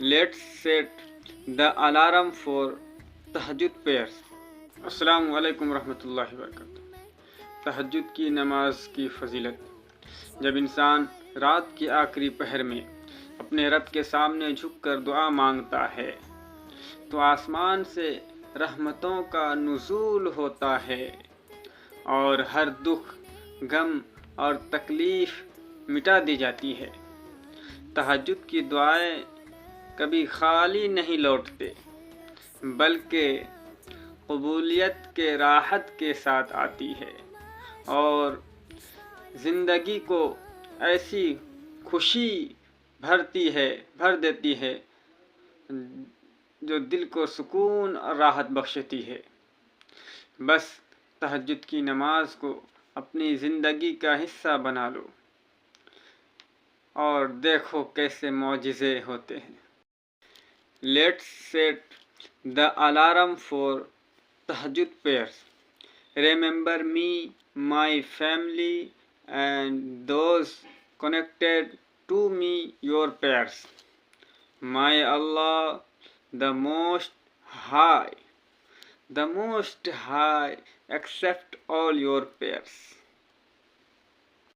Let's set the alarm for تہجد prayers. السلام علیکم ورحمۃ اللہ وبرکاتہ. تہجد کی نماز کی فضیلت. جب انسان رات کی آخری پہر میں اپنے رب کے سامنے جھک کر دعا مانگتا ہے تو آسمان سے رحمتوں کا نزول ہوتا ہے اور ہر دکھ، غم اور تکلیف مٹا دی جاتی ہے. تہجد کی دعائیں کبھی خالی نہیں لوٹتے بلکہ قبولیت کے راحت کے ساتھ آتی ہے اور زندگی کو ایسی خوشی بھر دیتی ہے جو دل کو سکون اور راحت بخشتی ہے. بس تہجد کی نماز کو اپنی زندگی کا حصہ بنا لو اور دیکھو کیسے معجزے ہوتے ہیں. Let's set the alarm for tahajjud prayers. Remember me, my family, and those connected to me, your prayers. May Allah, the Most High, accept all your prayers.